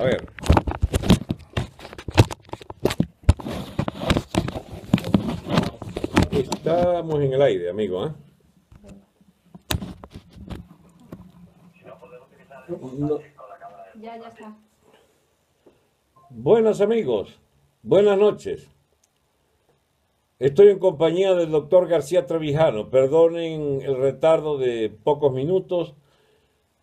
A ver. Estamos en el aire, amigo, ¿eh? No. Ya está. Buenas amigos, buenas noches. Estoy en compañía del doctor García Trevijano. Perdonen el retardo de pocos minutos,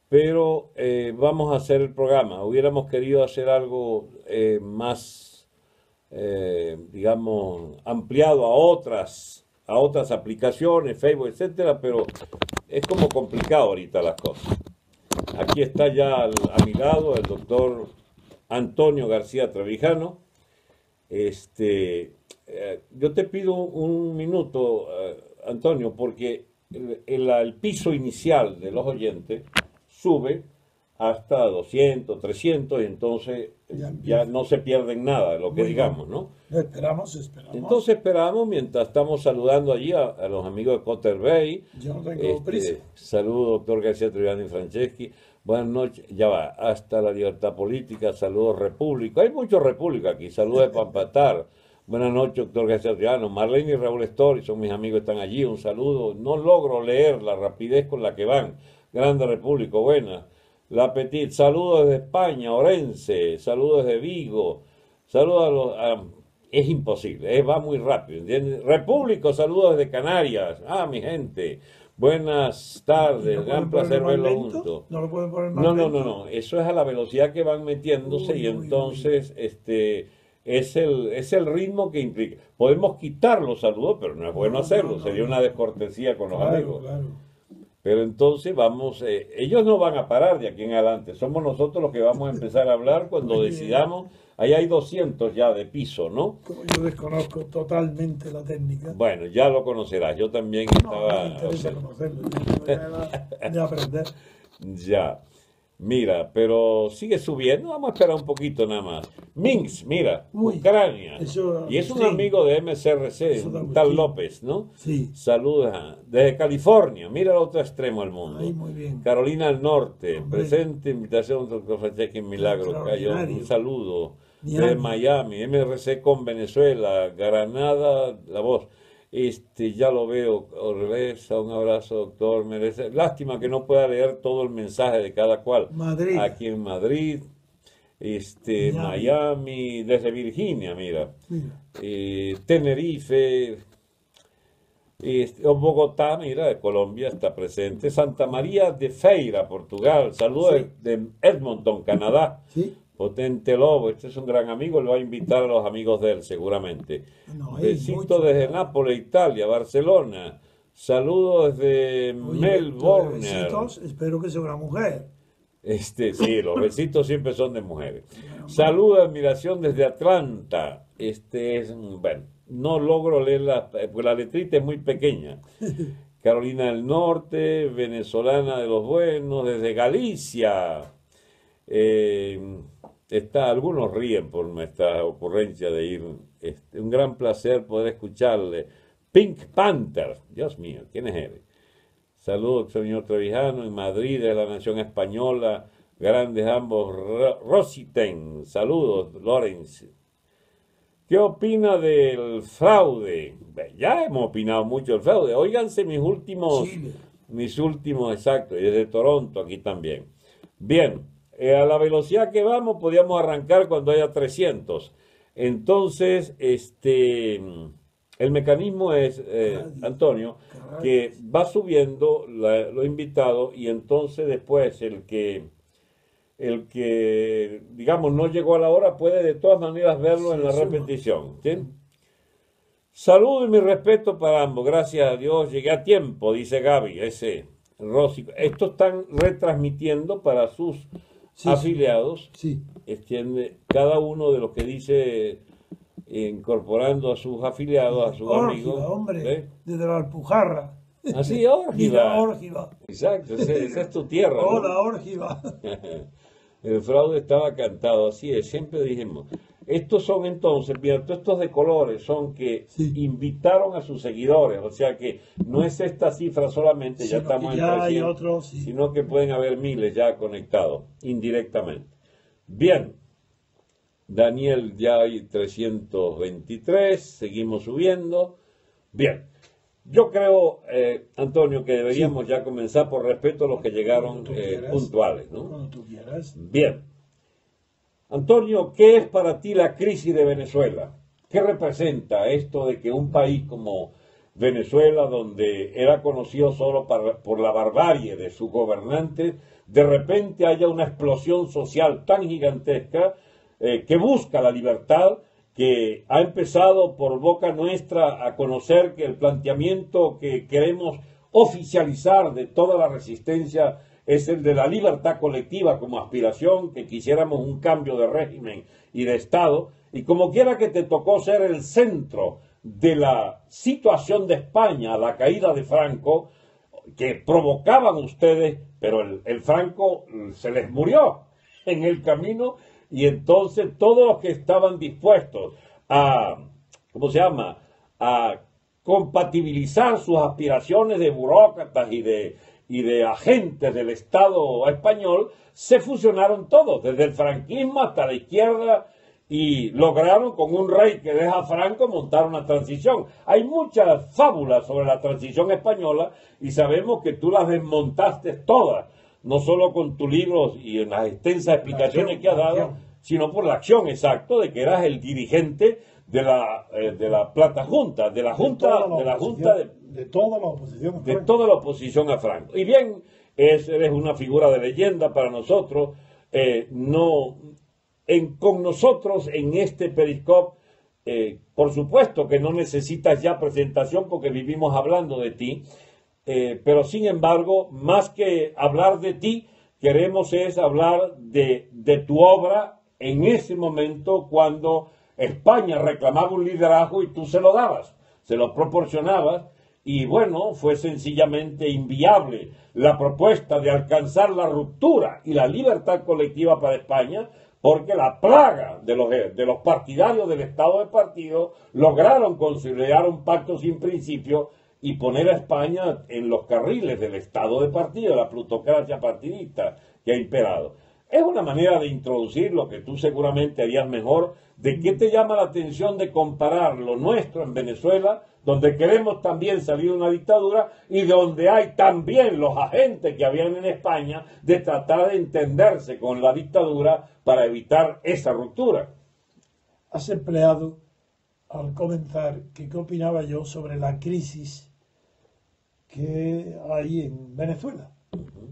pero vamos a hacer el programa. Hubiéramos querido hacer algo más, digamos, ampliado a otras aplicaciones, Facebook, etcétera, pero es como complicado ahorita las cosas. Aquí está ya a mi lado el doctor Antonio García Trevijano. Yo te pido un minuto, Antonio, porque el piso inicial de los oyentes sube hasta 200, 300, y entonces ya no se pierden nada de lo que digamos, ¿no? Esperamos. Entonces esperamos, mientras estamos saludando allí a los amigos de Cotter Bay. Yo no tengo prisa. Saludos, doctor García Trevijano y Franceschi. Buenas noches, ya va, hasta la libertad política, saludos República. Hay muchos República aquí, saludos de Pampatar. Buenas noches, doctor García Trevijano. Marlene y Raúl Story son mis amigos, están allí, un saludo. No logro leer la rapidez con la que van. Grande República, buena. La Petit, saludos desde España, Orense, saludos desde Vigo, saludos es imposible, va muy rápido, ¿entiendes? República, saludos desde Canarias, mi gente, buenas tardes, gran placer verlo juntos. ¿No lo pueden poner más lento? No, eso es a la velocidad que van metiéndose y entonces es el ritmo que implica. Podemos quitar los saludos, pero no es bueno hacerlo, sería una descortesía con los amigos. Claro. Pero entonces vamos, ellos no van a parar de aquí en adelante, somos nosotros los que vamos a empezar a hablar cuando decidamos. Ahí hay 200 ya de piso, ¿no? Como yo desconozco totalmente la técnica. Bueno, ya lo conocerás, yo también estaba... No me interesa conocerlo, yo de aprender. Ya, mira, pero sigue subiendo, vamos a esperar un poquito nada más. Minsk, mira, Ucrania, y es un amigo de MCRC, un tal López, ¿no? Sí. Saludos desde California, mira el otro extremo del mundo. Ahí, muy bien. Carolina del Norte, presente, invitación, doctor Franceschi en Milagro, Cayo, un saludo. Desde Miami, MRC con Venezuela, Granada, La Voz. Ya lo veo, Orvesa, un abrazo, doctor. Merece. Lástima que no pueda leer todo el mensaje de cada cual. Madrid. Aquí en Madrid, Miami, desde Virginia, mira. Tenerife, Bogotá, mira, de Colombia está presente. Santa María de Feira, Portugal. Saludos de Edmonton, Canadá. Sí. Potente Lobo, este es un gran amigo, lo va a invitar a los amigos de él seguramente. Besito desde Nápoles, Italia, Barcelona. Saludos desde Melbourne. Besitos, espero que sea una mujer. Sí, los besitos siempre son de mujeres. Saludos, admiración desde Atlanta. Bueno, no logro leer porque la letrita es muy pequeña. Carolina del Norte, venezolana de los buenos, desde Galicia. Algunos ríen por nuestra ocurrencia de ir. Un gran placer poder escucharle. Pink Panther, Dios mío, ¿quién es él? Saludos, señor Trevijano, en Madrid, de la Nación Española, grandes ambos. Rositen, saludos, Lorenz. ¿Qué opina del fraude? Ya hemos opinado mucho del fraude. Óiganse mis últimos, exacto, y desde Toronto aquí también. Bien. A la velocidad que vamos, podíamos arrancar cuando haya 300. Entonces, el mecanismo es, Antonio, que va subiendo los invitados y entonces después el que, digamos, no llegó a la hora puede de todas maneras verlo en la repetición. ¿Sí? Saludo y mi respeto para ambos. Gracias a Dios, llegué a tiempo, dice Gaby, Rosy. Estos están retransmitiendo para sus afiliados, cada uno de los que dice, incorporando a sus afiliados, a sus amigos. Hombre, desde la Alpujarra. Así, Órgiva. Órgiva. Exacto, esa es tu tierra. Hola, ¿no? Órgiva. El fraude estaba cantado, así es, siempre dijimos. Estos son entonces, mira, todos estos de colores son que invitaron a sus seguidores, o sea que no es esta cifra solamente, ya estamos en 300, sino que pueden haber miles ya conectados indirectamente. Bien, Daniel, ya hay 323, seguimos subiendo. Bien, yo creo, Antonio, que deberíamos ya comenzar por respeto a los que llegaron puntuales, ¿no? Cuando tú quieras. Bien. Antonio, ¿qué es para ti la crisis de Venezuela? ¿Qué representa esto de que un país como Venezuela, donde era conocido solo por la barbarie de sus gobernantes, de repente haya una explosión social tan gigantesca que busca la libertad, que ha empezado por boca nuestra a conocer que el planteamiento que queremos oficializar de toda la resistencia es el de la libertad colectiva como aspiración, que quisiéramos un cambio de régimen y de Estado, y como quiera que te tocó ser el centro de la situación de España a la caída de Franco, que provocaban ustedes, pero el Franco se les murió en el camino, y entonces todos los que estaban dispuestos a, ¿cómo se llama?, a compatibilizar sus aspiraciones de burócratas y de agentes del Estado español, se fusionaron todos, desde el franquismo hasta la izquierda, y lograron con un rey que deja a Franco montar una transición. Hay muchas fábulas sobre la transición española y sabemos que tú las desmontaste todas, no solo con tus libros y en las extensas explicaciones que has dado, sino por la acción, exacto, de que eras el dirigente de la Plata Junta, de toda la oposición a Franco. Y bien, eres una figura de leyenda para nosotros. Con nosotros en este Periscope, por supuesto que no necesitas ya presentación porque vivimos hablando de ti, pero sin embargo, más que hablar de ti, queremos es hablar de tu obra en ese momento cuando España reclamaba un liderazgo y tú se lo dabas, se lo proporcionabas, y bueno, fue sencillamente inviable la propuesta de alcanzar la ruptura y la libertad colectiva para España, porque la plaga de los partidarios del Estado de partido lograron conciliar un pacto sin principio y poner a España en los carriles del Estado de partido, la plutocracia partidista que ha imperado. Es una manera de introducir lo que tú seguramente harías mejor. ¿De qué te llama la atención de comparar lo nuestro en Venezuela, donde queremos también salir de una dictadura y donde hay también los agentes que habían en España, de tratar de entenderse con la dictadura para evitar esa ruptura? Has empleado al comenzar qué opinaba yo sobre la crisis que hay en Venezuela.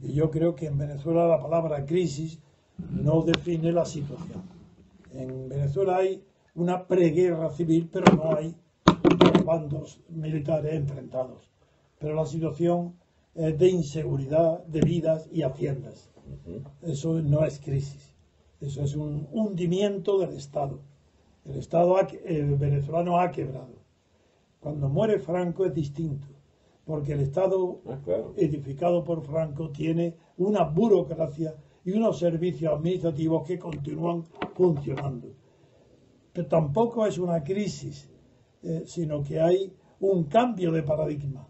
Y yo creo que en Venezuela la palabra crisis no define la situación. En Venezuela hay una preguerra civil, pero no hay bandos militares enfrentados. Pero la situación es de inseguridad de vidas y haciendas. Eso no es crisis. Eso es un hundimiento del Estado. El Estado venezolano ha quebrado. Cuando muere Franco es distinto, porque el Estado edificado por Franco tiene una burocracia y unos servicios administrativos que continúan funcionando. Pero tampoco es una crisis, sino que hay un cambio de paradigma.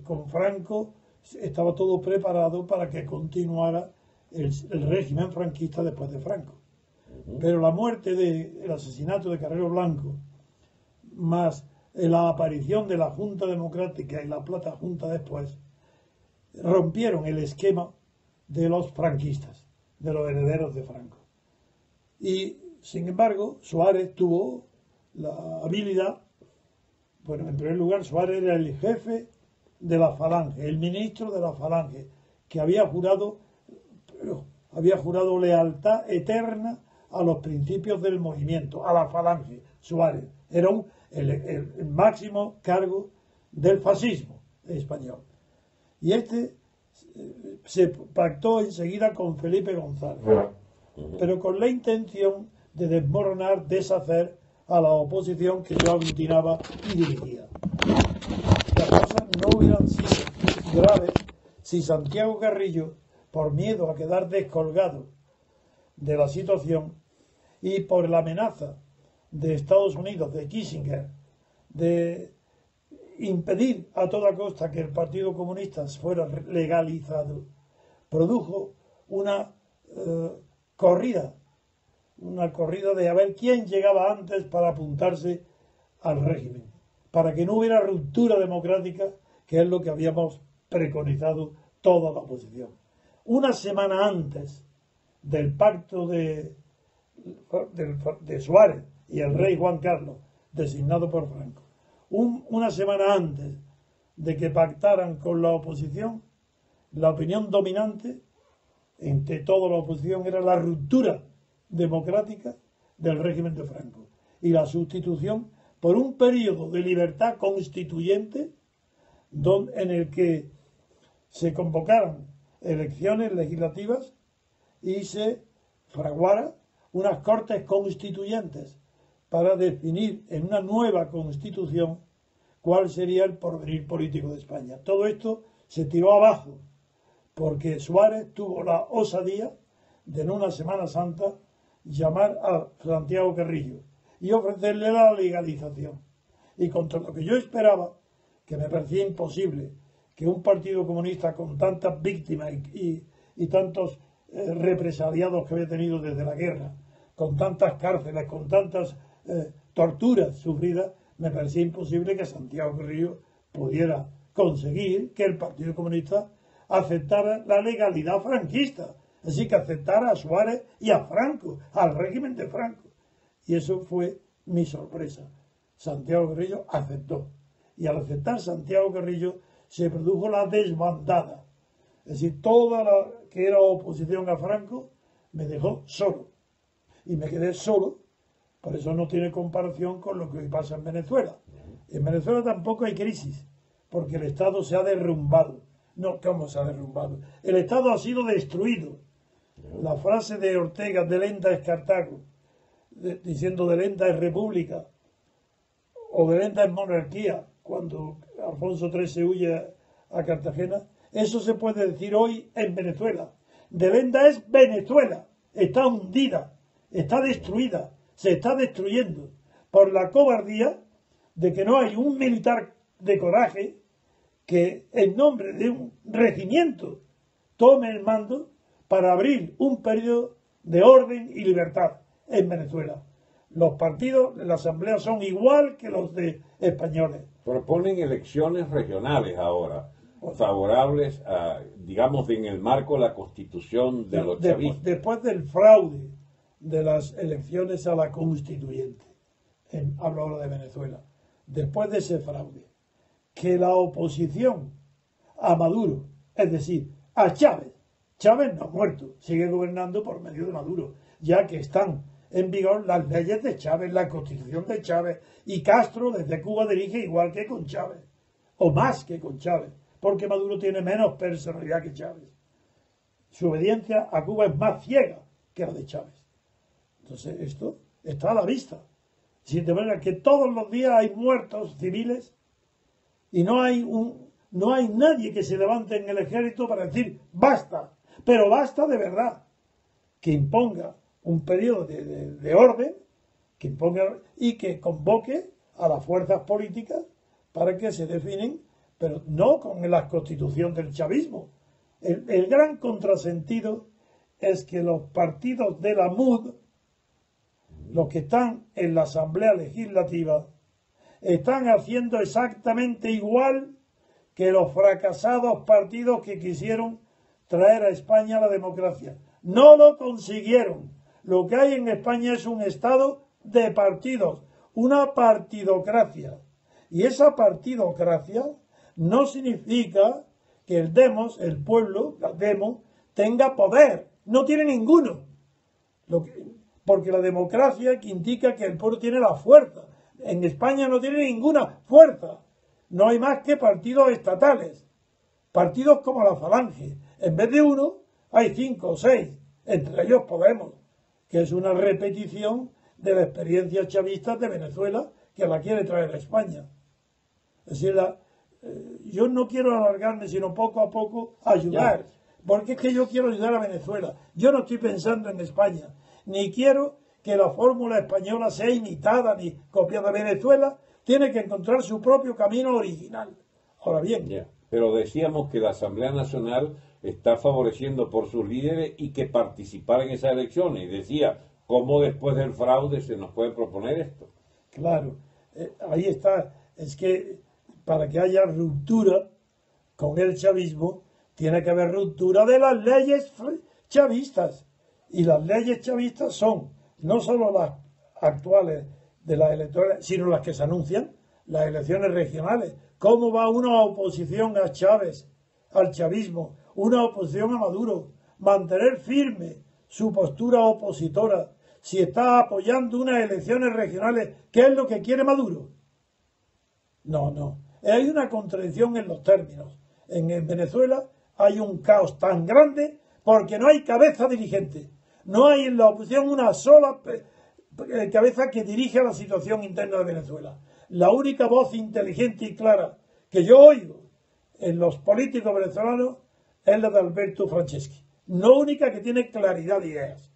Con Franco estaba todo preparado para que continuara el régimen franquista después de Franco. Pero la muerte el asesinato de Carrero Blanco, más la aparición de la Junta Democrática y la Plata Junta después, rompieron el esquema de los franquistas, de los herederos de Franco. Y, sin embargo, Suárez tuvo la habilidad, bueno, en primer lugar, Suárez era el jefe de la Falange, el ministro de la Falange, que había jurado lealtad eterna a los principios del movimiento, a la Falange. Suárez era el máximo cargo del fascismo español. Y se pactó enseguida con Felipe González, pero con la intención de desmoronar, deshacer a la oposición que yo aglutinaba y dirigía. Las cosas no hubieran sido graves si Santiago Carrillo, por miedo a quedar descolgado de la situación y por la amenaza de Estados Unidos, de Kissinger, de impedir a toda costa que el Partido Comunista fuera legalizado, produjo una corrida una corrida de a ver quién llegaba antes para apuntarse al régimen, para que no hubiera ruptura democrática, que es lo que habíamos preconizado toda la oposición. Una semana antes del pacto de Suárez y el rey Juan Carlos, designado por Franco, una semana antes de que pactaran con la oposición, la opinión dominante entre toda la oposición era la ruptura democrática del régimen de Franco y la sustitución por un periodo de libertad constituyente en el que se convocaran elecciones legislativas y se fraguara unas cortes constituyentes para definir en una nueva constitución cuál sería el porvenir político de España. Todo esto se tiró abajo porque Suárez tuvo la osadía de en una Semana Santa llamar a Santiago Carrillo y ofrecerle la legalización. Y contra lo que yo esperaba, que me parecía imposible que un partido comunista con tantas víctimas y tantos represaliados que había tenido desde la guerra, con tantas cárceles, con tantas torturas sufridas, me parecía imposible que Santiago Carrillo pudiera conseguir que el Partido Comunista aceptara la legalidad franquista, así que aceptara a Suárez y a Franco, al régimen de Franco. Y eso fue mi sorpresa. Santiago Carrillo aceptó. Y al aceptar Santiago Carrillo se produjo la desbandada. Es decir, toda la que era oposición a Franco me dejó solo. Y me quedé solo. Por eso no tiene comparación con lo que hoy pasa en Venezuela. En Venezuela tampoco hay crisis, porque el Estado se ha derrumbado. No, ¿cómo se ha derrumbado? El Estado ha sido destruido. La frase de Ortega, de lenta es Cartago, diciendo de lenta es república, o de lenta es monarquía, cuando Alfonso XIII huye a Cartagena, eso se puede decir hoy en Venezuela. De lenta es Venezuela, está hundida, está destruida, se está destruyendo por la cobardía de que no hay un militar de coraje que en nombre de un regimiento tome el mando para abrir un periodo de orden y libertad en Venezuela. Los partidos de la Asamblea son igual que los de españoles. Proponen elecciones regionales ahora, favorables a, digamos, en el marco de la Constitución de los chavistas. Después del fraude de las elecciones a la constituyente, hablo ahora de Venezuela, después de ese fraude, que la oposición a Maduro, es decir, a Chávez no ha muerto, sigue gobernando por medio de Maduro, ya que están en vigor las leyes de Chávez, la constitución de Chávez, y Castro desde Cuba dirige igual que con Chávez, o más que con Chávez, porque Maduro tiene menos personalidad que Chávez. Su obediencia a Cuba es más ciega que la de Chávez. Entonces esto está a la vista. De manera que todos los días hay muertos civiles y no hay nadie que se levante en el ejército para decir basta, pero basta de verdad, que imponga un periodo de orden, que imponga y que convoque a las fuerzas políticas para que se definen, pero no con la constitución del chavismo. El gran contrasentido es que los partidos de la MUD, los que están en la Asamblea Legislativa, están haciendo exactamente igual que los fracasados partidos que quisieron traer a España la democracia. No lo consiguieron. Lo que hay en España es un Estado de partidos, una partidocracia. Y esa partidocracia no significa que el demos, el pueblo, la demo, tenga poder. No tiene ninguno. Porque la democracia indica que el pueblo tiene la fuerza. En España no tiene ninguna fuerza. No hay más que partidos estatales. Partidos como la Falange. En vez de uno, hay 5 o 6. Entre ellos Podemos, que es una repetición de la experiencia chavista de Venezuela, que la quiere traer a España. Es decir, yo no quiero alargarme, sino poco a poco ayudar. Porque es que yo quiero ayudar a Venezuela. Yo no estoy pensando en España. Ni quiero que la fórmula española sea imitada ni copiada. Venezuela tiene que encontrar su propio camino original. Ahora bien. Pero decíamos que la Asamblea Nacional está favoreciendo por sus líderes y que participar en esas elecciones. Y decía, ¿cómo después del fraude se nos puede proponer esto? Claro, ahí está. Es que para que haya ruptura con el chavismo, tiene que haber ruptura de las leyes chavistas. Y las leyes chavistas son no solo las actuales de las electorales, sino las que se anuncian, las elecciones regionales. ¿Cómo va una oposición a Chávez, al chavismo, una oposición a Maduro? Mantener firme su postura opositora si está apoyando unas elecciones regionales, ¿qué es lo que quiere Maduro? No. Hay una contradicción en los términos. En Venezuela hay un caos tan grande porque no hay cabeza dirigente. No hay en la oposición una sola cabeza que dirige la situación interna de Venezuela. La única voz inteligente y clara que yo oigo en los políticos venezolanos es la de Alberto Franceschi. No única que tiene claridad de ideas.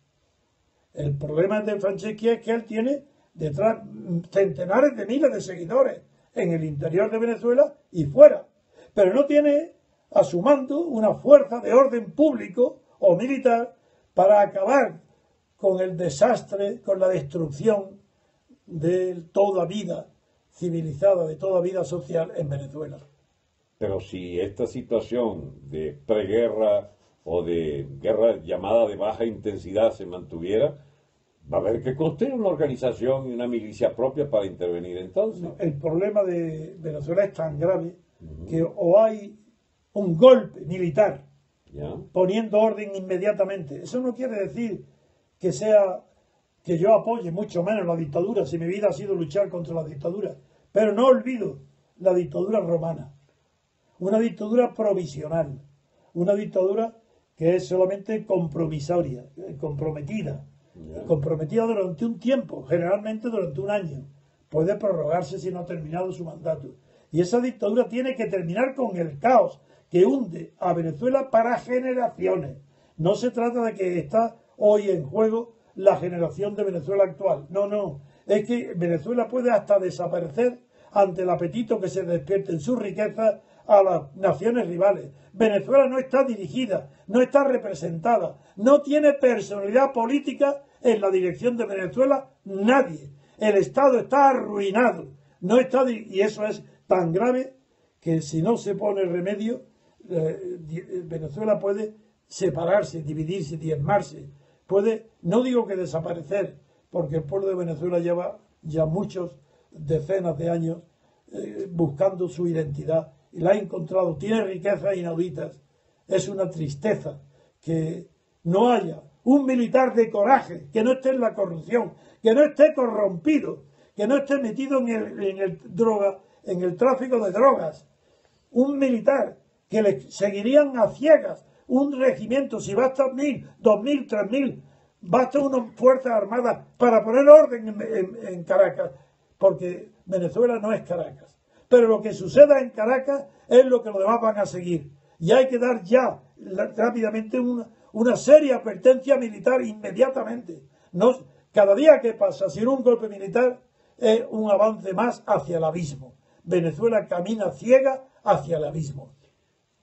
El problema de Franceschi es que él tiene detrás centenares de miles de seguidores en el interior de Venezuela y fuera. Pero no tiene a su mando una fuerza de orden público o militar para acabar con el desastre, con la destrucción de toda vida civilizada, de toda vida social en Venezuela. Pero si esta situación de preguerra o de guerra llamada de baja intensidad se mantuviera, va a haber que construir una organización y una milicia propia para intervenir entonces. No, el problema de Venezuela es tan grave que o hay un golpe militar poniendo orden inmediatamente. Eso no quiere decir que sea que yo apoye mucho menos la dictadura, si mi vida ha sido luchar contra la dictadura. Pero no olvido la dictadura romana, una dictadura provisional, una dictadura que es solamente comprometida durante un tiempo, generalmente durante un año. Puede prorrogarse si no ha terminado su mandato. Y esa dictadura tiene que terminar con el caos que hunde a Venezuela para generaciones. No se trata de que está hoy en juego la generación de Venezuela actual. No. Es que Venezuela puede hasta desaparecer ante el apetito que se despierte en su riqueza a las naciones rivales. Venezuela no está dirigida, no está representada, no tiene personalidad política en la dirección de Venezuela nadie. El Estado está arruinado, no está y eso es tan grave que si no se pone remedio, Venezuela puede separarse, dividirse, diezmarse, puede, no digo que desaparecer, porque el pueblo de Venezuela lleva ya muchos decenas de años buscando su identidad y la ha encontrado, tiene riquezas inauditas. Es una tristeza que no haya un militar de coraje, que no esté en la corrupción, que no esté corrompido, que no esté metido en el tráfico de drogas. Un militar que le seguirían a ciegas, un regimiento, si basta 1.000, 2.000, 3.000, basta unas fuerzas armadas para poner orden en Caracas, porque Venezuela no es Caracas. Pero lo que suceda en Caracas es lo que los demás van a seguir. Y hay que dar ya rápidamente una seria advertencia militar inmediatamente. No, cada día que pasa sin un golpe militar es un avance más hacia el abismo. Venezuela camina ciega hacia el abismo.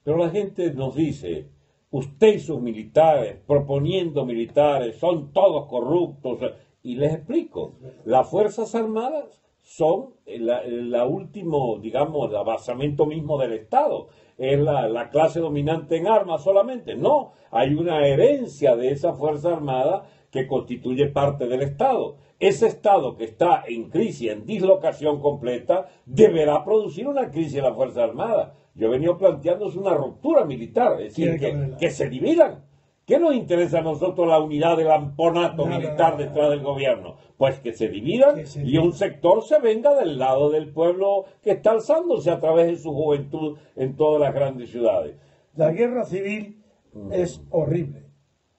Pero la gente nos dice, usted y sus militares, proponiendo militares, son todos corruptos. Y les explico, las Fuerzas Armadas son la último, digamos, el basamento mismo del Estado. Es la clase dominante en armas solamente. No, hay una herencia de esa Fuerza Armada que constituye parte del Estado. Ese Estado que está en crisis, en dislocación completa, deberá producir una crisis en la Fuerza Armada. Yo he venido planteándose una ruptura militar, es decir, que se dividan. ¿Qué nos interesa a nosotros la unidad del amponato militar detrás del gobierno? Pues que se dividan y un sector se venga del lado del pueblo que está alzándose a través de su juventud en todas las grandes ciudades. La guerra civil es horrible.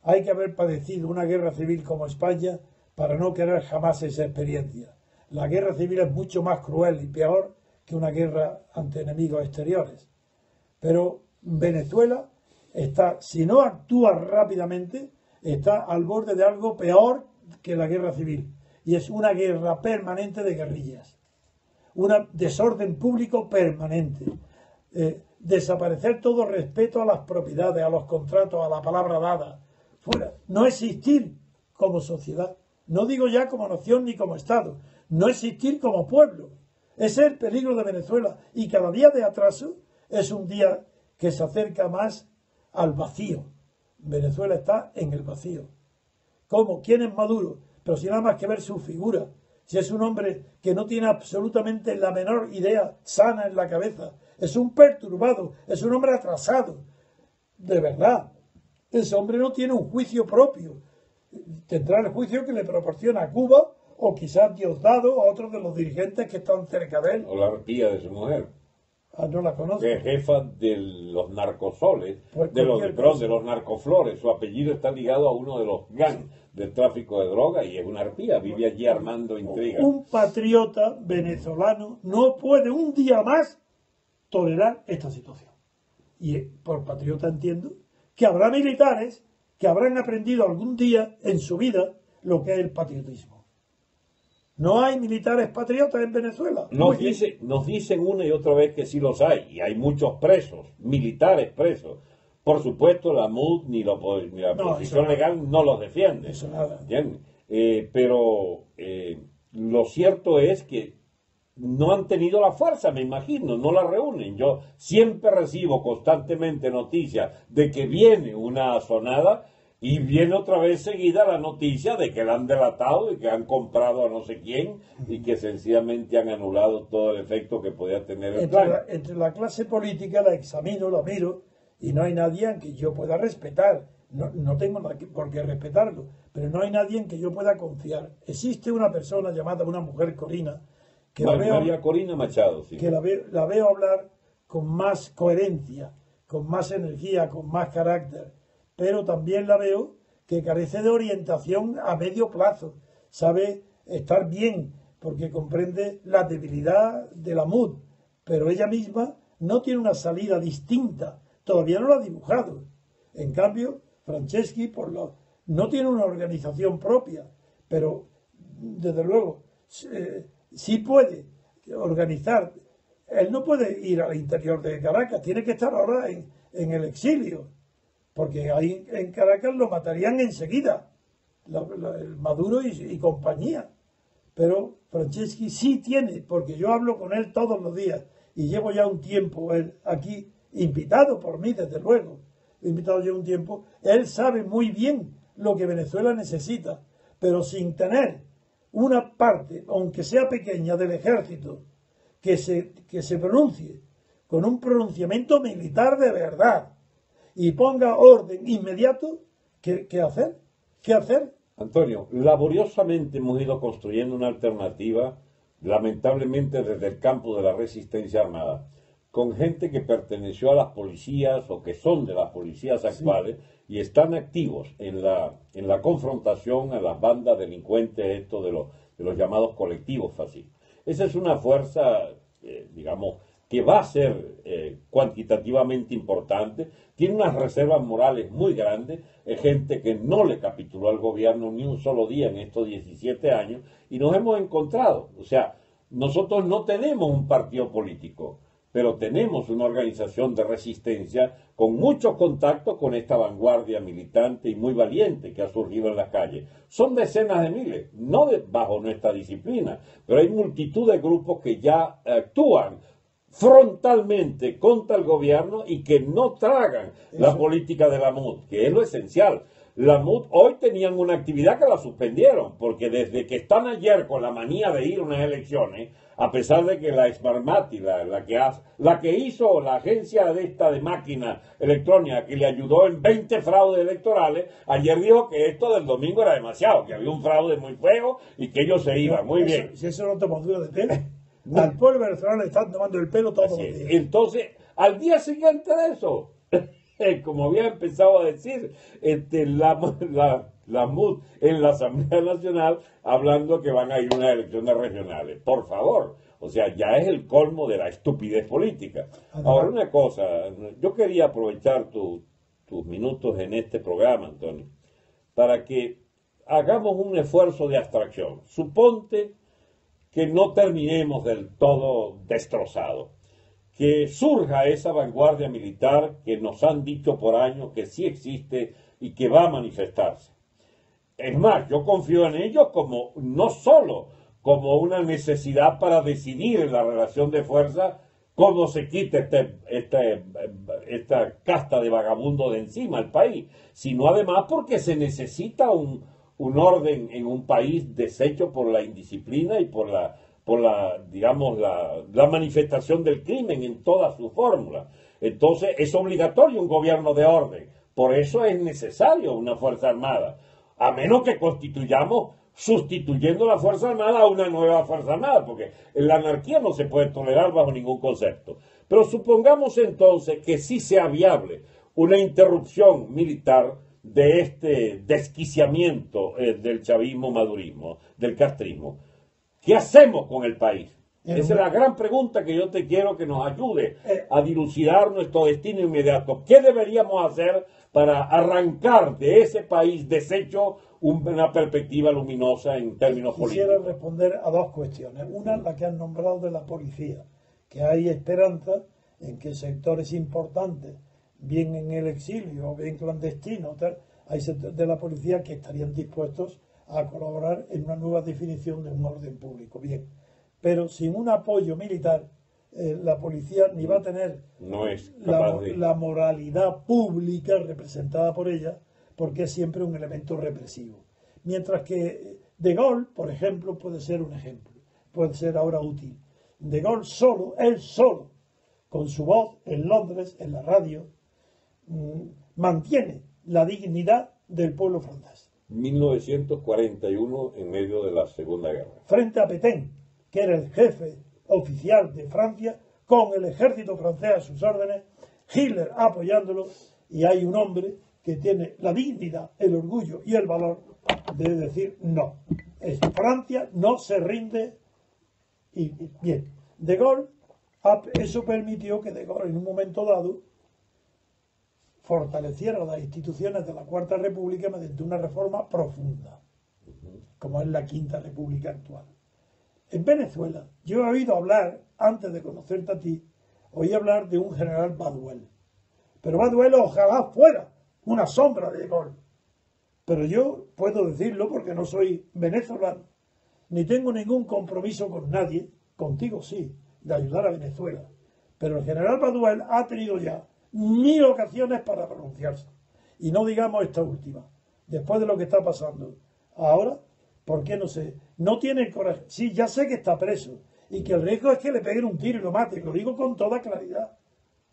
Hay que haber padecido una guerra civil como España para no querer jamás esa experiencia. La guerra civil es mucho más cruel y peor que una guerra ante enemigos exteriores. Pero Venezuela está, si no actúa rápidamente, está al borde de algo peor que la guerra civil. Y es una guerra permanente de guerrillas. Un desorden público permanente. Desaparecer todo respeto a las propiedades, a los contratos, a la palabra dada. Fuera. No existir como sociedad. No digo ya como nación ni como Estado. No existir como pueblo. Ese es el peligro de Venezuela. Y cada día de atraso es un día que se acerca más al vacío. Venezuela está en el vacío. ¿Cómo? ¿Quién es Maduro? Pero si nada más que ver su figura. Si es un hombre que no tiene absolutamente la menor idea sana en la cabeza. Es un perturbado. Es un hombre atrasado. De verdad. Ese hombre no tiene un juicio propio. Tendrá el juicio que le proporciona Cuba o quizás Diosdado o otros de los dirigentes que están cerca de él. O la arpía de su mujer. Ah, no la conozco. Que es jefa de los narcosoles, Pues de los, cualquier perdón, cosa. de los narcoflores. Su apellido está ligado a uno de los gangs del tráfico de droga y es una arpía. Vive allí armando intrigas. Un patriota venezolano no puede un día más tolerar esta situación. Y por patriota entiendo que habrá militares que habrán aprendido algún día en su vida lo que es el patriotismo. No hay militares patriotas en Venezuela. Nos dicen una y otra vez que sí los hay, y hay muchos presos, militares presos. Por supuesto, la MUD ni la posición legal no los defiende. Eso nada. Bien, pero lo cierto es que no han tenido la fuerza, me imagino, no la reúnen. Yo siempre recibo constantemente noticias de que viene una asonada y viene otra vez seguida la noticia de que la han delatado y que han comprado a no sé quién y que sencillamente han anulado todo el efecto que podía tener el plan. Entre la clase política la examino, la miro y no hay nadie en que yo pueda respetar. No tengo por qué respetarlo, pero no hay nadie en que yo pueda confiar. Existe una persona llamada una mujer Corina, que María Corina Machado, sí. Que la veo hablar con más coherencia, con más energía, con más carácter, pero también la veo que carece de orientación a medio plazo. Sabe estar bien, porque comprende la debilidad de la MUD, pero ella misma no tiene una salida distinta, todavía no la ha dibujado. En cambio, Franceschi no tiene una organización propia, pero desde luego sí puede organizar. Él no puede ir al interior de Caracas, tiene que estar ahora en el exilio, porque ahí en Caracas lo matarían enseguida, el Maduro y compañía. Pero Franceschi sí tiene, porque yo hablo con él todos los días y llevo ya un tiempo él aquí, invitado por mí desde luego, invitado ya un tiempo. Él sabe muy bien lo que Venezuela necesita, pero sin tener una parte, aunque sea pequeña, del ejército que se pronuncie con un pronunciamiento militar de verdad y ponga orden inmediato, ¿qué hacer? ¿Qué hacer? Antonio, laboriosamente hemos ido construyendo una alternativa, lamentablemente desde el campo de la resistencia armada, con gente que perteneció a las policías o que son de las policías actuales, sí, y están activos en la confrontación a las bandas delincuentes, esto de los llamados colectivos fascistas. Esa es una fuerza, digamos, que va a ser cuantitativamente importante, tiene unas reservas morales muy grandes, es gente que no le capituló al gobierno ni un solo día en estos 17 años, y nos hemos encontrado. O sea, nosotros no tenemos un partido político, pero tenemos una organización de resistencia con muchos contactos con esta vanguardia militante y muy valiente que ha surgido en las calles. Son decenas de miles, no bajo nuestra disciplina, pero hay multitud de grupos que ya actúan frontalmente contra el gobierno y que no tragan la política de la MUD, que es lo esencial. La MUD hoy tenían una actividad que la suspendieron, porque desde que están ayer con la manía de ir a unas elecciones, a pesar de que la Smartmati, la que hizo la agencia de máquina electrónica que le ayudó en 20 fraudes electorales, ayer dijo que esto del domingo era demasiado, que había un fraude muy feo y que ellos se iban. Muy bien. Si eso no toma dura de pelo, al pueblo venezolano le están tomando el pelo todos los días. Entonces, al día siguiente de eso, como había empezado a decir, la MUD en la Asamblea Nacional hablando que van a ir a unas elecciones regionales. Por favor, o sea, ya es el colmo de la estupidez política. Ahora, una cosa, yo quería aprovechar tus minutos en este programa, Antonio, para que hagamos un esfuerzo de abstracción. Suponte que no terminemos del todo destrozados, que surja esa vanguardia militar que nos han dicho por años que sí existe y que va a manifestarse. Es más, yo confío en ellos como no solo como una necesidad para decidir en la relación de fuerza cómo se quita esta casta de vagabundo de encima al país, sino además porque se necesita un orden en un país deshecho por la indisciplina y digamos, la manifestación del crimen en toda su fórmula. Entonces es obligatorio un gobierno de orden. Por eso es necesario una Fuerza Armada. A menos que constituyamos sustituyendo la Fuerza Armada a una nueva Fuerza Armada, porque la anarquía no se puede tolerar bajo ningún concepto. Pero supongamos entonces que sí sea viable una interrupción militar de este desquiciamiento del chavismo-madurismo, del castrismo. ¿Qué hacemos con el país? Esa es la gran pregunta que yo te quiero que nos ayude a dilucidar nuestro destino inmediato. ¿Qué deberíamos hacer para arrancar de ese país deshecho una perspectiva luminosa en términos políticos? Quisiera responder a dos cuestiones. Una, la que han nombrado de la policía, que hay esperanza en que sectores importantes, bien en el exilio o bien clandestinos, hay sectores de la policía que estarían dispuestos a colaborar en una nueva definición de un orden público. Bien, pero sin un apoyo militar, la policía ni va a tener la moralidad pública representada por ella, porque es siempre un elemento represivo. Mientras que De Gaulle, por ejemplo, puede ser un ejemplo, puede ser ahora útil. De Gaulle solo, él solo, con su voz en Londres, en la radio, mantiene la dignidad del pueblo francés. 1941, en medio de la Segunda Guerra. Frente a Pétain, que era el jefe oficial de Francia, con el ejército francés a sus órdenes, Hitler apoyándolo, y hay un hombre que tiene la dignidad, el orgullo y el valor de decir no. Francia no se rinde. Y bien, De Gaulle, eso permitió que De Gaulle en un momento dado fortaleciera las instituciones de la Cuarta República mediante una reforma profunda, como es la Quinta República actual. En Venezuela, yo he oído hablar, antes de conocerte a ti, oí hablar de un general Baduel. Pero Baduel ojalá fuera una sombra de De Gaulle. Pero yo puedo decirlo porque no soy venezolano, ni tengo ningún compromiso con nadie, contigo sí, de ayudar a Venezuela. Pero el general Baduel ha tenido ya 1000 ocasiones para pronunciarse. Y no digamos esta última, después de lo que está pasando. Ahora, ¿por qué no sé? No tiene el coraje. Sí, ya sé que está preso y que el riesgo es que le peguen un tiro y lo mate. Lo digo con toda claridad,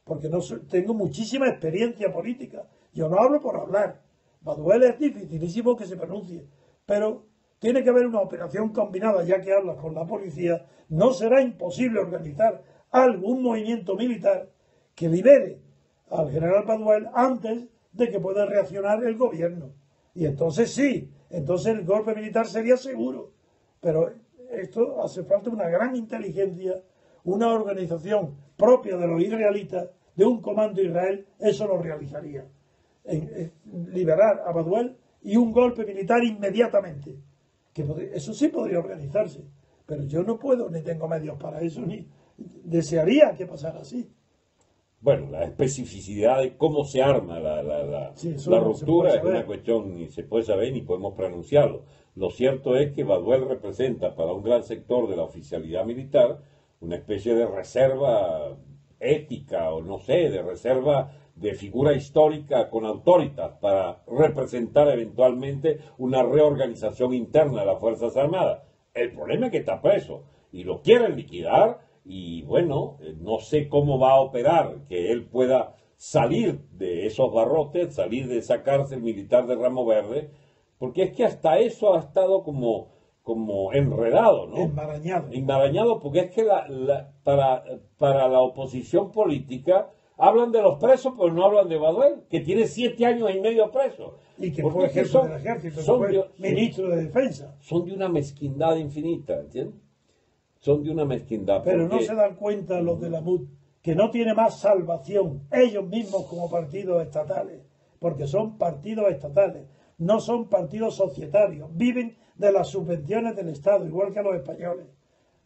porque tengo muchísima experiencia política. Yo no hablo por hablar. Baduel es dificilísimo que se pronuncie, pero tiene que haber una operación combinada, ya que hablas con la policía. No será imposible organizar algún movimiento militar que libere al general Baduel antes de que pueda reaccionar el gobierno. Y entonces sí, entonces el golpe militar sería seguro. Pero esto hace falta una gran inteligencia, una organización propia de los israelitas, de un comando Israel, eso lo realizaría. Liberar a Baduel y un golpe militar inmediatamente. Eso sí podría organizarse, pero yo no puedo, ni tengo medios para eso, ni desearía que pasara así. Bueno, la especificidad de cómo se arma la ruptura es una cuestión ni se puede saber ni podemos pronunciarlo. Lo cierto es que Baduel representa para un gran sector de la oficialidad militar una especie de reserva ética o no sé, de reserva de figura histórica con autoritas para representar eventualmente una reorganización interna de las Fuerzas Armadas. El problema es que está preso y lo quieren liquidar. Y bueno, no sé cómo va a operar que él pueda salir de esos barrotes, salir de esa cárcel militar de Ramo Verde, porque es que hasta eso ha estado como enredado, ¿no? Enmarañado, porque es que para la oposición política hablan de los presos, pero no hablan de Baduel, que tiene 7 años y medio preso. Y que fue jefe del ejército, fue ministro de defensa. Son de una mezquindad infinita, ¿entiendes? Son de una mezquindad. Pero no se dan cuenta los de la MUD que no tiene más salvación ellos mismos como partidos estatales, porque son partidos estatales, no son partidos societarios, viven de las subvenciones del Estado, igual que los españoles.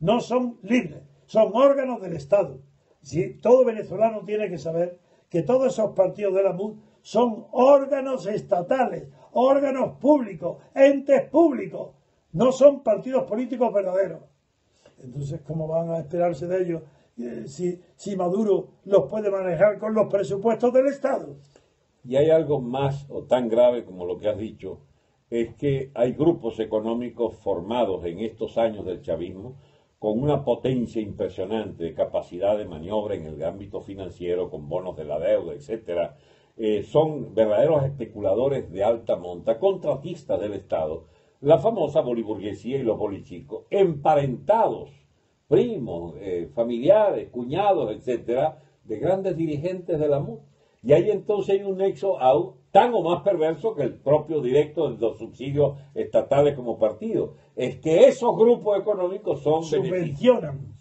No son libres, son órganos del Estado. ¿Sí? Todo venezolano tiene que saber que todos esos partidos de la MUD son órganos estatales, órganos públicos, entes públicos, no son partidos políticos verdaderos. Entonces, ¿cómo van a esperarse de ellos si Maduro los puede manejar con los presupuestos del Estado? Y hay algo más o tan grave como lo que has dicho, es que hay grupos económicos formados en estos años del chavismo con una potencia impresionante de capacidad de maniobra en el ámbito financiero, con bonos de la deuda, etcétera. Son verdaderos especuladores de alta monta, contratistas del Estado, la famosa boliburguesía y los bolichicos, emparentados, primos, familiares, cuñados, etcétera, de grandes dirigentes de la MUD. Y ahí entonces hay un nexo tan o más perverso que el propio directo de los subsidios estatales como partido. Es que esos grupos económicos subvencionan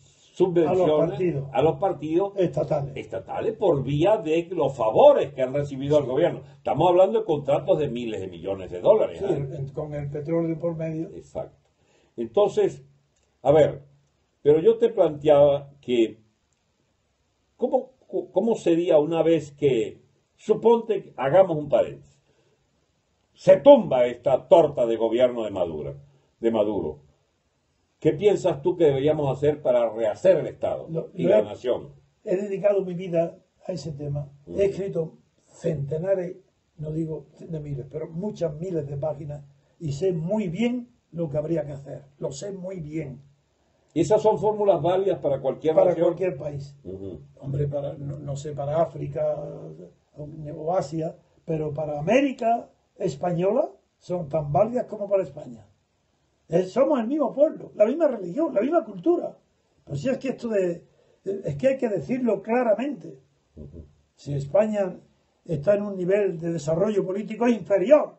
a los partidos estatales por vía de los favores que han recibido al gobierno. Estamos hablando de contratos de miles de millones de dólares. Sí, con el petróleo por medio. Exacto. Entonces, a ver, pero yo te planteaba que ¿cómo sería una vez que, suponte, hagamos un paréntesis, se tumba esta torta de gobierno de Maduro? ¿Qué piensas tú que deberíamos hacer para rehacer el Estado y la nación? He dedicado mi vida a ese tema. He escrito centenares, no digo de miles, pero muchas miles de páginas y sé muy bien lo que habría que hacer. Lo sé muy bien. ¿Y esas son fórmulas válidas para cualquier nación? Para cualquier país. Hombre, no sé, para África o Asia, pero para América española son tan válidas como para España. Somos el mismo pueblo, la misma religión, la misma cultura. Pero si es que es que hay que decirlo claramente. Si España está en un nivel de desarrollo político inferior,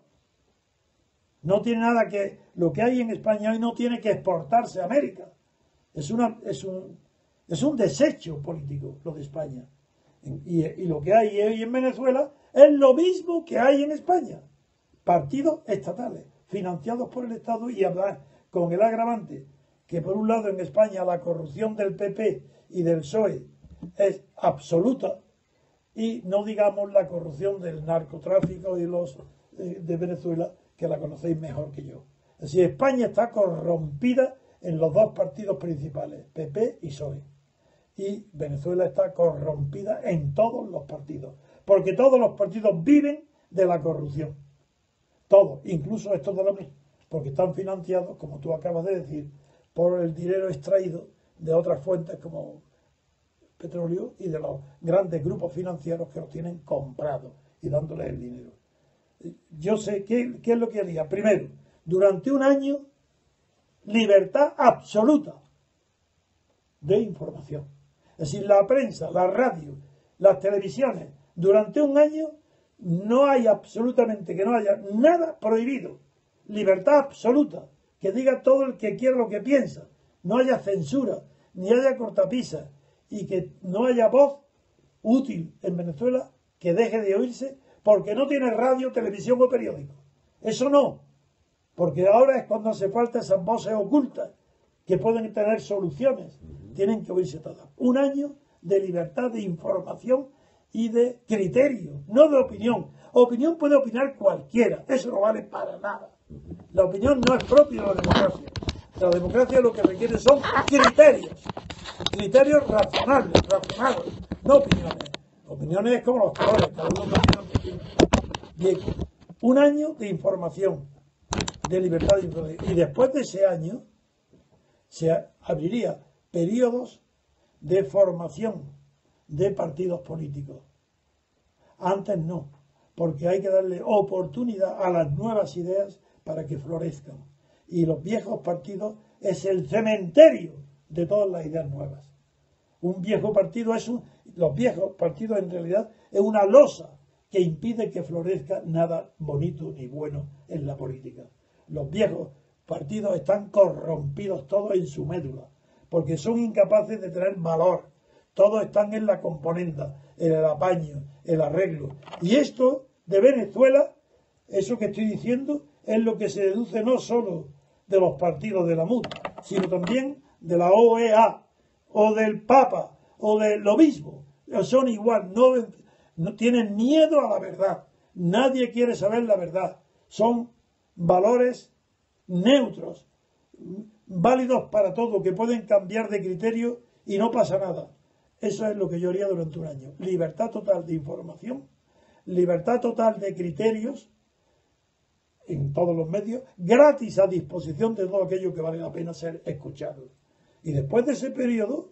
no tiene nada que... Lo que hay en España hoy no tiene que exportarse a América. Es un desecho político lo de España. Y lo que hay hoy en Venezuela es lo mismo que hay en España. Partidos estatales, financiados por el Estado y con el agravante que por un lado en España la corrupción del PP y del PSOE es absoluta y no digamos la corrupción del narcotráfico y de Venezuela, que la conocéis mejor que yo. Es decir, España está corrompida en los dos partidos principales, PP y PSOE. Y Venezuela está corrompida en todos los partidos, porque todos los partidos viven de la corrupción. Todos, incluso estos de la MUD, porque están financiados, como tú acabas de decir, por el dinero extraído de otras fuentes como petróleo y de los grandes grupos financieros que los tienen comprados y dándoles el dinero. Yo sé qué es lo que haría. Primero, durante un año, libertad absoluta de información. Es decir, la prensa, la radio, las televisiones, durante un año no hay absolutamente, que no haya nada prohibido. Libertad absoluta, que diga todo el que quiera lo que piensa. No haya censura, ni haya cortapisas, y que no haya voz útil en Venezuela que deje de oírse porque no tiene radio, televisión o periódico. Eso no, porque ahora es cuando hace falta esas voces ocultas que pueden tener soluciones. Tienen que oírse todas. Un año de libertad de información y de criterio, no de opinión. Opinión puede opinar cualquiera, eso no vale para nada. La opinión no es propia de la democracia. La democracia lo que requiere son criterios razonables, razonados, no opiniones. Opiniones es como los colores, cada uno opina lo que quiere. Bien, un año de información, de libertad de información. Y después de ese año se abriría periodos de formación de partidos políticos. Antes no, porque hay que darle oportunidad a las nuevas ideas para que florezcan. Y los viejos partidos es el cementerio de todas las ideas nuevas. Un viejo partido los viejos partidos en realidad es una losa que impide que florezca nada bonito ni bueno en la política. Los viejos partidos están corrompidos todos en su médula, porque son incapaces de tener valor. Todos están en la componenda, en el apaño, el arreglo. Y esto de Venezuela, eso que estoy diciendo, es lo que se deduce no solo de los partidos de la MUD, sino también de la OEA, o del Papa, o del obispo. Son igual, no tienen miedo a la verdad. Nadie quiere saber la verdad. son valores neutros, válidos para todo, que pueden cambiar de criterio y no pasa nada. Eso es lo que yo haría durante un año. Libertad total de información, libertad total de criterios en todos los medios, gratis a disposición de todo aquello que vale la pena ser escuchado. Y después de ese periodo,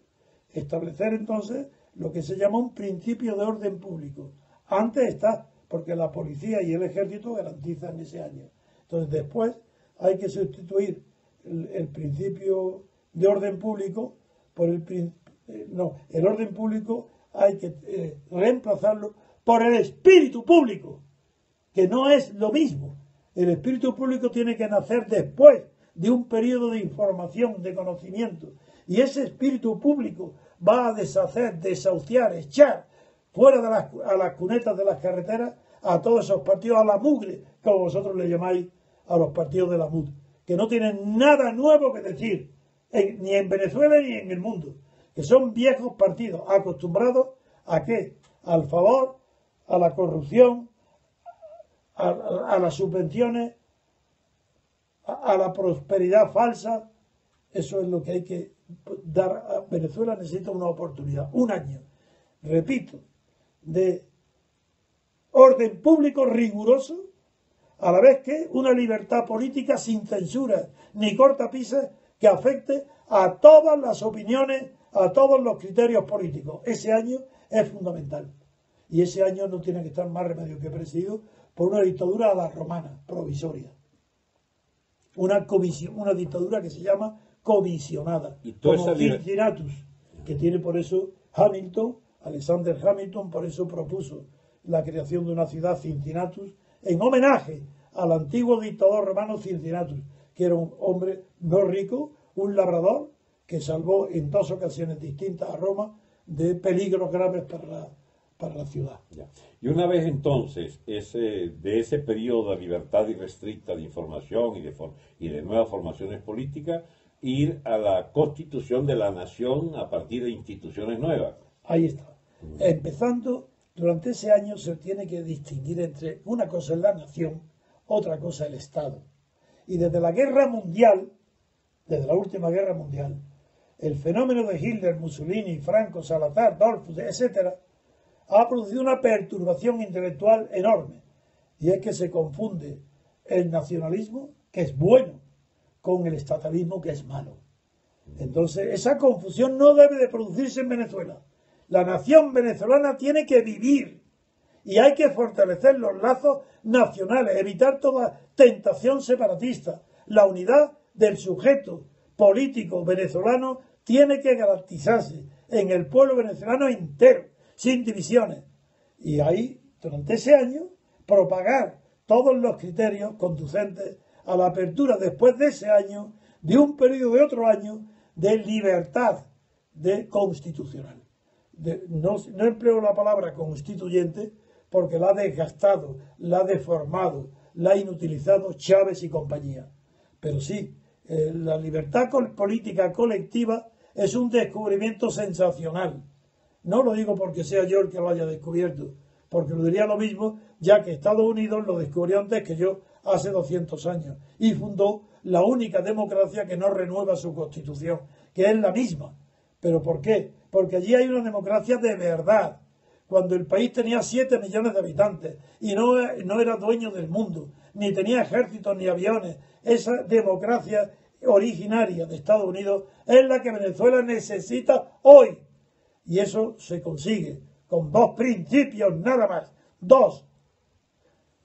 establecer entonces lo que se llama un principio de orden público. Antes está, porque la policía y el ejército garantizan ese año. Entonces después hay que sustituir el principio de orden público por el orden público hay que reemplazarlo por el espíritu público, que no es lo mismo. El espíritu público tiene que nacer después de un periodo de información, de conocimiento. Y ese espíritu público va a deshacer, desahuciar, echar fuera de a las cunetas de las carreteras a todos esos partidos, a la mugre, como vosotros le llamáis a los partidos de la MUD, que no tienen nada nuevo que decir, ni en Venezuela ni en el mundo, que son viejos partidos, acostumbrados a ¿qué? Al favor, a la corrupción, a las subvenciones, a la prosperidad falsa. Eso es lo que hay que dar a Venezuela. Necesita una oportunidad, un año, repito, de orden público riguroso, a la vez que una libertad política sin censura ni cortapisas que afecte a todas las opiniones, a todos los criterios políticos. Ese año es fundamental. Y ese año no tiene que estar más remedio que presidido por una dictadura a la romana, provisoria. Una dictadura que se llama comisionada, como Cincinnatus, que tiene por eso Hamilton, Alexander Hamilton, por eso propuso la creación de una ciudad, Cincinnatus, en homenaje al antiguo dictador romano Cincinnatus, que era un hombre no rico, un labrador, que salvó en dos ocasiones distintas a Roma de peligros graves para la ciudad. Ya. Y una vez entonces, de ese periodo de libertad irrestricta de información y de nuevas formaciones políticas, ir a la constitución de la nación a partir de instituciones nuevas. Ahí está. Empezando, durante ese año se tiene que distinguir entre una cosa es la nación, otra cosa el Estado. Y desde la guerra mundial, desde la última guerra mundial, el fenómeno de Hitler, Mussolini, Franco, Salazar, Dollfuss, etcétera, ha producido una perturbación intelectual enorme. Y es que se confunde el nacionalismo, que es bueno, con el estatalismo, que es malo. Entonces, esa confusión no debe de producirse en Venezuela. La nación venezolana tiene que vivir y hay que fortalecer los lazos nacionales, evitar toda tentación separatista. La unidad del sujeto político venezolano tiene que garantizarse en el pueblo venezolano entero, sin divisiones. Y ahí, durante ese año, propagar todos los criterios conducentes a la apertura después de ese año, de un periodo de otro año, de libertad constitucional. No empleo la palabra constituyente porque la ha desgastado, la ha deformado, la ha inutilizado Chávez y compañía. Pero sí, la libertad política colectiva es un descubrimiento sensacional. No lo digo porque sea yo el que lo haya descubierto, porque lo diría lo mismo, ya que Estados Unidos lo descubrió antes que yo, hace 200 años, y fundó la única democracia que no renueva su constitución, que es la misma. ¿Pero por qué? Porque allí hay una democracia de verdad. Cuando el país tenía 7 millones de habitantes y no era dueño del mundo, ni tenía ejércitos ni aviones, esa democracia originaria de Estados Unidos es la que Venezuela necesita hoy. Y eso se consigue con 2 principios nada más. 2.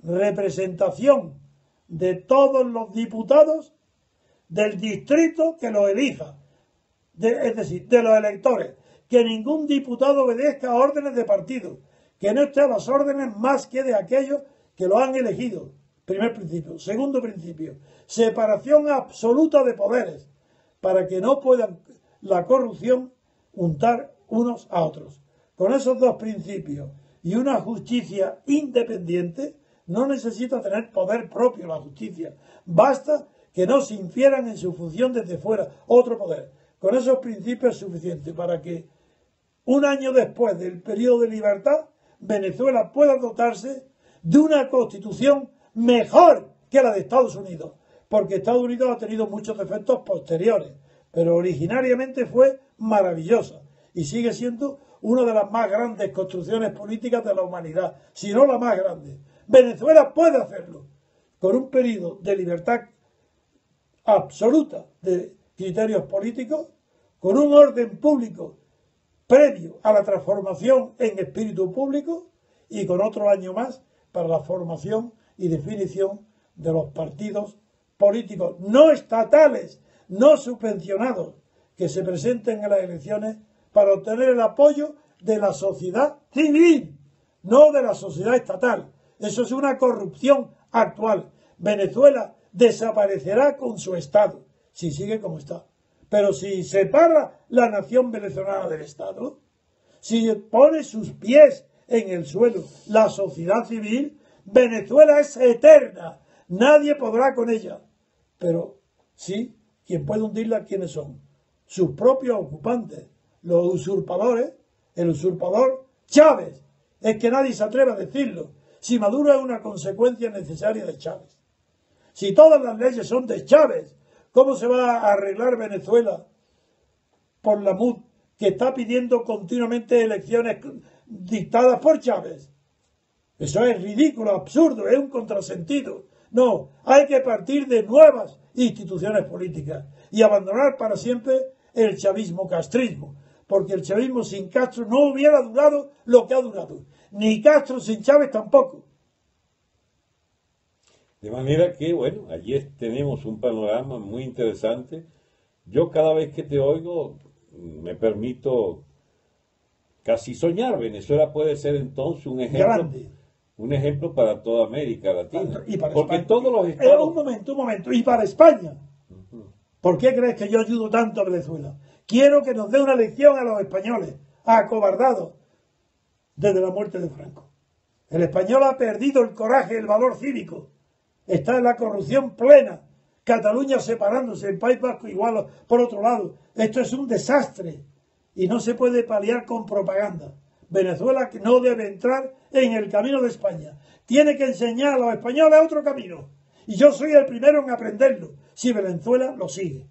Representación de todos los diputados del distrito que lo elija. Es decir, de los electores. Que ningún diputado obedezca a órdenes de partido. Que no esté a las órdenes más que de aquellos que lo han elegido. Primer principio. Segundo principio. Separación absoluta de poderes. Para que no puedan la corrupción untar unos a otros. Con esos 2 principios y una justicia independiente, no necesita tener poder propio la justicia. Basta que no se infieran en su función desde fuera otro poder. Con esos principios es suficiente para que un año después del periodo de libertad, Venezuela pueda dotarse de una constitución mejor que la de Estados Unidos, porque Estados Unidos ha tenido muchos defectos posteriores, pero originariamente fue maravillosa y sigue siendo una de las más grandes construcciones políticas de la humanidad, si no la más grande. Venezuela puede hacerlo, con un periodo de libertad absoluta de criterios políticos, con un orden público previo a la transformación en espíritu público y con otro año más para la formación y definición de los partidos políticos no estatales, no subvencionados, que se presenten en las elecciones para obtener el apoyo de la sociedad civil, no de la sociedad estatal. Eso es una corrupción actual. Venezuela desaparecerá con su Estado, si sigue como está. Pero si separa la nación venezolana del Estado, si pone sus pies en el suelo la sociedad civil, Venezuela es eterna. Nadie podrá con ella. Pero sí, quien puede hundirla, ¿quiénes son? Sus propios ocupantes, los usurpadores, el usurpador Chávez. Es que nadie se atreve a decirlo. Si Maduro es una consecuencia necesaria de Chávez. Si todas las leyes son de Chávez, ¿cómo se va a arreglar Venezuela por la MUD, que está pidiendo continuamente elecciones dictadas por Chávez? Eso es ridículo, absurdo, es un contrasentido. No, hay que partir de nuevas instituciones políticas y abandonar para siempre el chavismo-castrismo, porque el chavismo sin Castro no hubiera durado lo que ha durado, ni Castro sin Chávez tampoco. De manera que, bueno, allí tenemos un panorama muy interesante. Yo cada vez que te oigo me permito casi soñar. Venezuela puede ser entonces un ejemplo Grande. Un ejemplo para toda América Latina. Y para porque España. todos los estados... Un momento. Y para España. ¿Por qué crees que yo ayudo tanto a Venezuela? Quiero que nos dé una lección a los españoles, acobardados desde la muerte de Franco. El español ha perdido el coraje, el valor cívico. Está en la corrupción plena. Cataluña separándose, el País Vasco igual por otro lado. Esto es un desastre y no se puede paliar con propaganda. Venezuela no debe entrar en el camino de España. Tiene que enseñar a los españoles otro camino. Y yo soy el primero en aprenderlo, si Venezuela lo sigue.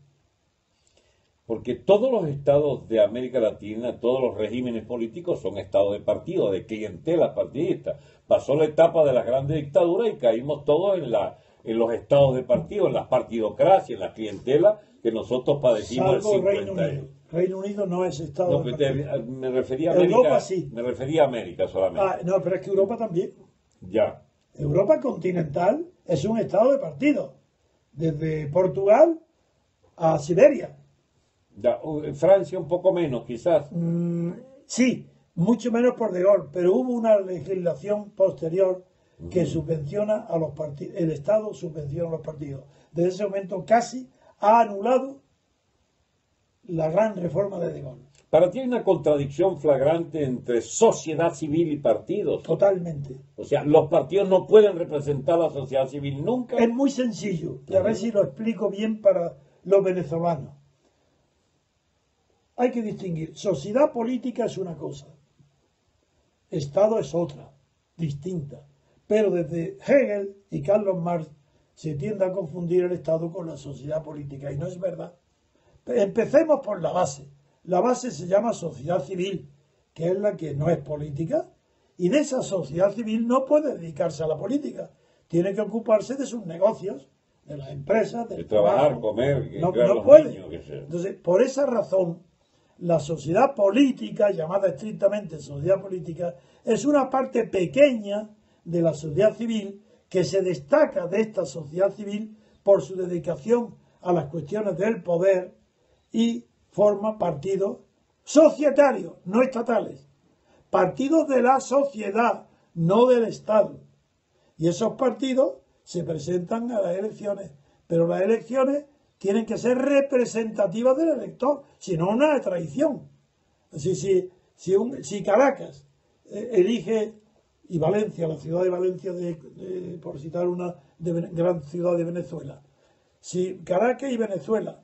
Porque todos los estados de América Latina, todos los regímenes políticos son estados de partido, de clientelas partidistas. Pasó la etapa de las grandes dictaduras y caímos todos en los estados de partido, en las partidocracias, en las clientelas que nosotros padecimos Salvo en 50 Reino Unido. años. Reino Unido no es estado No, de partido. me refería a América. Europa sí. Me refería a América solamente. No, pero es que Europa también. Ya. Europa continental es un estado de partido. Desde Portugal a Siberia. Ya. Francia un poco menos, quizás. Sí, mucho menos por de gol, pero hubo una legislación posterior que subvenciona a los partidos. El Estado subvenciona a los partidos. Desde ese momento casi ha anulado la gran reforma de Gaulle. Para ti hay una contradicción flagrante entre sociedad civil y partidos. Totalmente. O sea, los partidos no pueden representar a la sociedad civil nunca. Es muy sencillo, y a ver si lo explico bien para los venezolanos. Hay que distinguir. Sociedad política es una cosa, Estado es otra, distinta. Pero desde Hegel y Carlos Marx se tiende a confundir el Estado con la sociedad política, y no es verdad. Empecemos por la base. La base se llama sociedad civil, que es la que no es política, y de esa sociedad civil no puede dedicarse a la política. Tiene que ocuparse de sus negocios, de las empresas, de trabajar, comer, no criar los puede. niños, que sea. Entonces, por esa razón, la sociedad política, llamada estrictamente sociedad política, es una parte pequeña de la sociedad civil que se destaca de esta sociedad civil por su dedicación a las cuestiones del poder y forma partidos societarios, no estatales, partidos de la sociedad, no del Estado. Y esos partidos se presentan a las elecciones, pero las elecciones tienen que ser representativas del elector, si no una traición. Si Caracas elige, y Valencia, la ciudad de Valencia, por citar una gran ciudad de Venezuela, si Caracas y Venezuela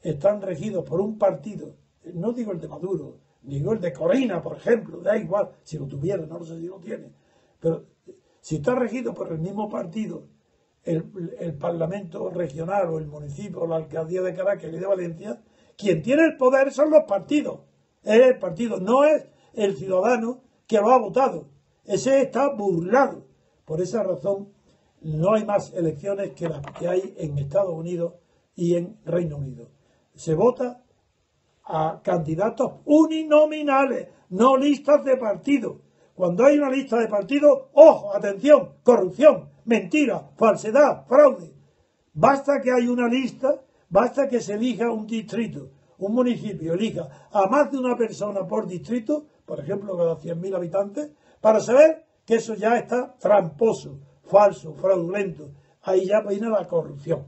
están regidos por un partido, no digo el de Maduro, digo el de Corina, por ejemplo, da igual, si lo tuviera, no sé si lo tiene, pero si está regido por el mismo partido el Parlamento regional o el municipio o la alcaldía de Caracas y de Valencia, quien tiene el poder son los partidos. Es el partido, no es el ciudadano que lo ha votado. Ese está burlado. Por esa razón, no hay más elecciones que las que hay en Estados Unidos y en Reino Unido. Se vota a candidatos uninominales, no listas de partido. Cuando hay una lista de partidos, ¡ojo! Atención, corrupción, mentira, falsedad, fraude. Basta que haya una lista, basta que se elija un distrito, un municipio, elija a más de una persona por distrito, por ejemplo, cada 100.000 habitantes, para saber que eso ya está tramposo, falso, fraudulento. Ahí ya viene la corrupción.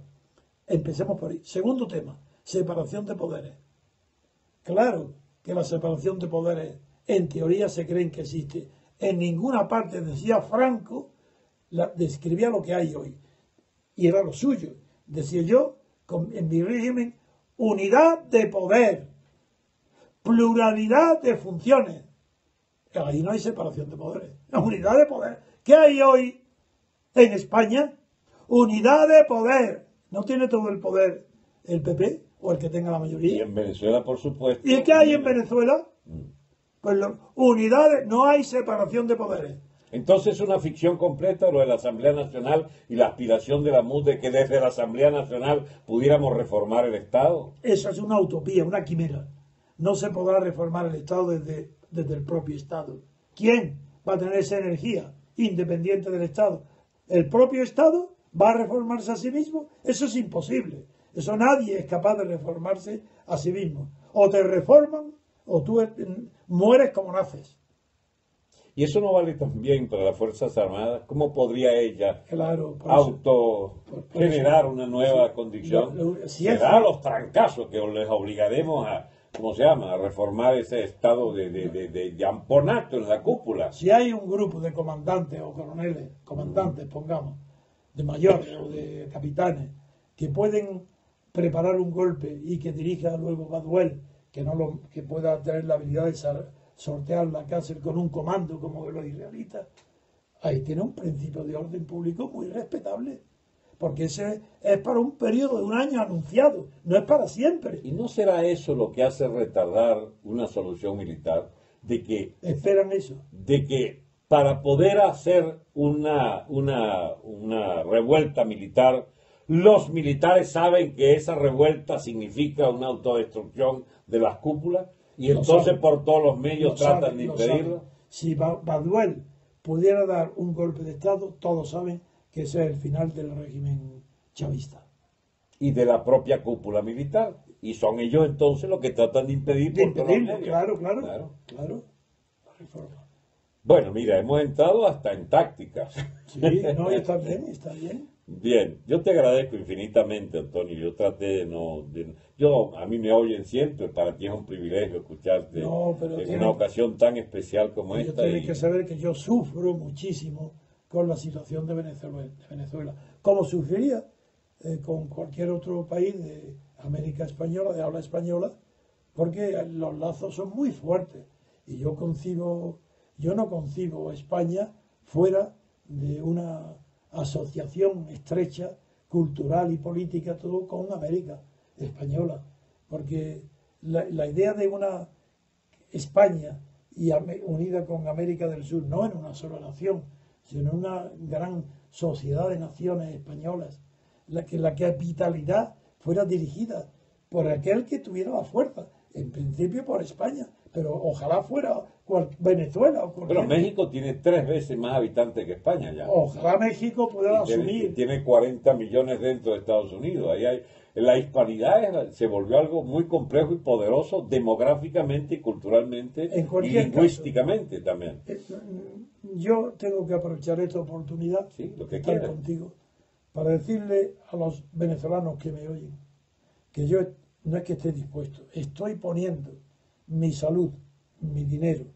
Empecemos por ahí. Segundo tema, separación de poderes. Claro que la separación de poderes en teoría se creen que existe. En ninguna parte, decía Franco, describía lo que hay hoy. Y era lo suyo. Decía yo, en mi régimen, unidad de poder, pluralidad de funciones. Ahí no hay separación de poderes. La unidad de poder. ¿Qué hay hoy en España? Unidad de poder. ¿No tiene todo el poder el PP o el que tenga la mayoría? Y en Venezuela, por supuesto. ¿Y qué hay en Venezuela? Pues unidades, no hay separación de poderes. Entonces, ¿una ficción completa lo de la Asamblea Nacional y la aspiración de la MUD de que desde la Asamblea Nacional pudiéramos reformar el Estado? Eso es una utopía, una quimera. No se podrá reformar el Estado desde el propio Estado. ¿Quién va a tener esa energía independiente del Estado? ¿El propio Estado va a reformarse a sí mismo? Eso es imposible. Eso nadie es capaz de reformarse a sí mismo. O te reforman o tú mueres como naces. Y eso no vale también para las Fuerzas Armadas. ¿Cómo podría ella generar una nueva condición? Será los trancazos que les obligaremos a, ¿cómo se llama?, a reformar ese estado de amponato en la cúpula. Si hay un grupo de comandantes o coroneles, comandantes, pongamos, de mayores o de capitanes, que pueden preparar un golpe y que dirija luego Baduel, que pueda tener la habilidad de sortear la cárcel con un comando como los israelitas, ahí tiene un principio de orden público muy respetable, porque ese es para un periodo de un año anunciado, no es para siempre. ¿Y no será eso lo que hace retardar una solución militar? Esperan eso. De que para poder hacer una revuelta militar, los militares saben que esa revuelta significa una autodestrucción de las cúpulas y entonces por todos los medios tratan de impedirlo. Si Baduel pudiera dar un golpe de Estado, todos saben que ese es el final del régimen chavista. Y de la propia cúpula militar. Y son ellos entonces los que tratan de impedir por todos los medios. Claro. La reforma. Bueno, mira, hemos entrado hasta en tácticas. Sí, no, está bien. Bien, yo te agradezco infinitamente, Antonio. Yo traté a mí me oyen siempre, para ti es un privilegio escucharte en una ocasión tan especial como esta. Tienes que saber que yo sufro muchísimo con la situación de Venezuela, como sufriría con cualquier otro país de América Española, de habla española, porque los lazos son muy fuertes. Y yo no concibo España fuera de una asociación estrecha, cultural y política, todo con América Española, porque la idea de una España unida con América del Sur, no en una sola nación, sino en una gran sociedad de naciones españolas, la capitalidad fuera dirigida por aquel que tuviera la fuerza, en principio por España, pero ojalá fuera Venezuela. Pero México tiene 3 veces más habitantes que España ya. Ojalá México pudiera asumir. Tiene 40 millones dentro de Estados Unidos. La hispanidad se volvió algo muy complejo y poderoso demográficamente y culturalmente y lingüísticamente también. Yo tengo que aprovechar esta oportunidad de estar contigo para decirle a los venezolanos que me oyen que yo no es que esté dispuesto, estoy poniendo mi salud, mi dinero,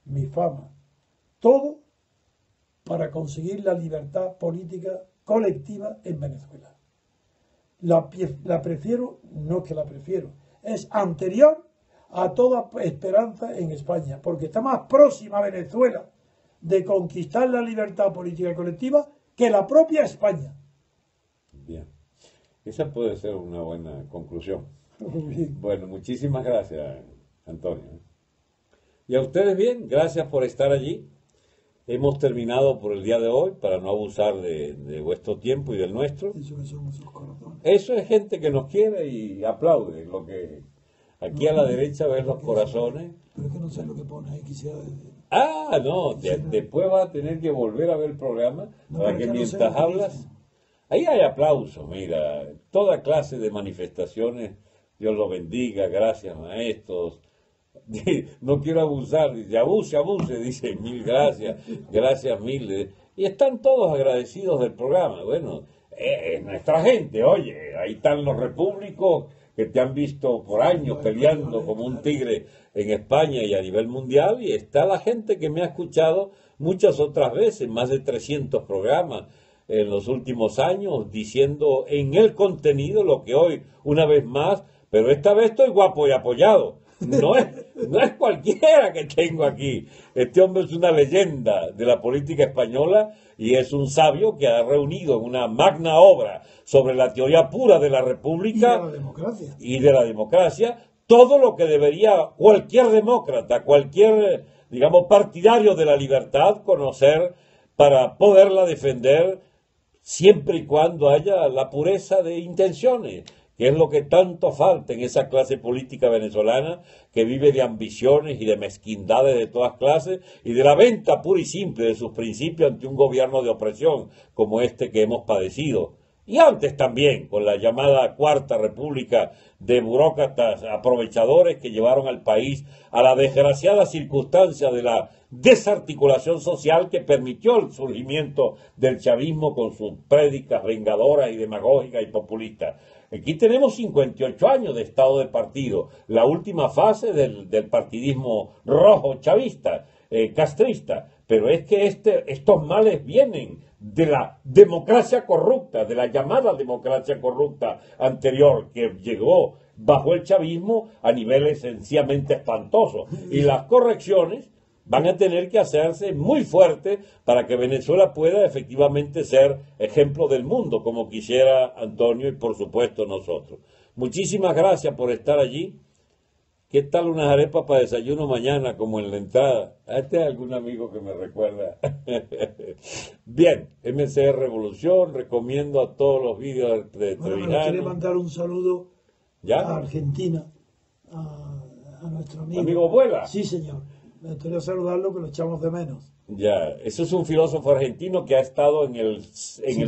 mi fama, todo para conseguir la libertad política colectiva en Venezuela. La prefiero, no es que la prefiero, es anterior a toda esperanza en España, porque está más próxima a Venezuela de conquistar la libertad política colectiva que la propia España. Bien. Esa puede ser una buena conclusión. Muy bien. Bueno, muchísimas gracias, Antonio. Y a ustedes bien, gracias por estar allí. Hemos terminado por el día de hoy para no abusar de vuestro tiempo y del nuestro. Eso que somos sus corazones. Eso es gente que nos quiere y aplaude. Lo que aquí a la derecha ves los corazones. Pero es que no sé lo que pone ahí, quisiera decir. Ah, no, después vas a tener que volver a ver el programa No, para pero que es que no sé mientras lo que hablas, dicen. ahí hay aplausos, mira, toda clase de manifestaciones, Dios los bendiga, gracias maestros. No quiero abusar, dice, abuse, dice, mil gracias, gracias mil. Y están todos agradecidos del programa. Bueno, es nuestra gente, oye, ahí están los repúblicos que te han visto por años peleando como un tigre en España y a nivel mundial, y está la gente que me ha escuchado muchas otras veces, más de 300 programas en los últimos años, diciendo en el contenido lo que hoy, una vez más, pero esta vez estoy guapo y apoyado. No es cualquiera que tengo aquí. Este hombre es una leyenda de la política española y es un sabio que ha reunido en una magna obra sobre la teoría pura de la República y de la democracia todo lo que debería cualquier demócrata, cualquier, digamos, partidario de la libertad conocer para poderla defender siempre y cuando haya la pureza de intenciones, que es lo que tanto falta en esa clase política venezolana que vive de ambiciones y de mezquindades de todas clases y de la venta pura y simple de sus principios ante un gobierno de opresión como este que hemos padecido. Y antes también, con la llamada Cuarta República de burócratas aprovechadores que llevaron al país a la desgraciada circunstancia de la desarticulación social que permitió el surgimiento del chavismo con sus prédicas vengadoras y demagógicas y populistas. Aquí tenemos 58 años de estado de partido, la última fase del partidismo rojo chavista, castrista, pero es que estos males vienen de la democracia corrupta, de la llamada democracia corrupta anterior, que llegó bajo el chavismo a niveles sencillamente espantosos. Y las correcciones van a tener que hacerse muy fuertes para que Venezuela pueda efectivamente ser ejemplo del mundo, como quisiera Antonio y por supuesto nosotros. Muchísimas gracias por estar allí. ¿Qué tal unas arepas para desayuno mañana, como en la entrada? Este es algún amigo que me recuerda. Bien, MCR Revolución, recomiendo a todos los vídeos de Trevijano. Bueno, quiere mandar un saludo ¿Ya? a Argentina, a nuestro amigo. ¿Amigo Vuela? Sí, señor. Me gustaría saludarlo, que lo echamos de menos. Ya, eso es un filósofo argentino que ha estado en el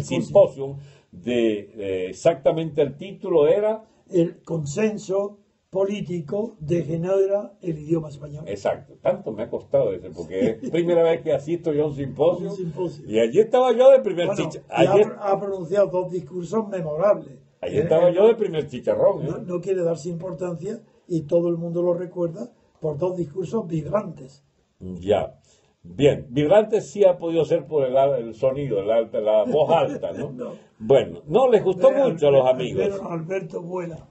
simposium exactamente el título era... El consenso político de Ginebra, el idioma español. Exacto, tanto me ha costado ese, porque es primera vez que asisto yo a un simposio, simposio. Y allí estaba yo de primer chicharrón. Ha pronunciado dos discursos memorables. Allí estaba yo de primer chicharrón. No quiere darse importancia y todo el mundo lo recuerda por dos discursos vibrantes. Ya, bien, vibrantes sí ha podido ser por el sonido, la voz alta, ¿no? No. Bueno, no les gustó mucho a los amigos. Alberto Vuela.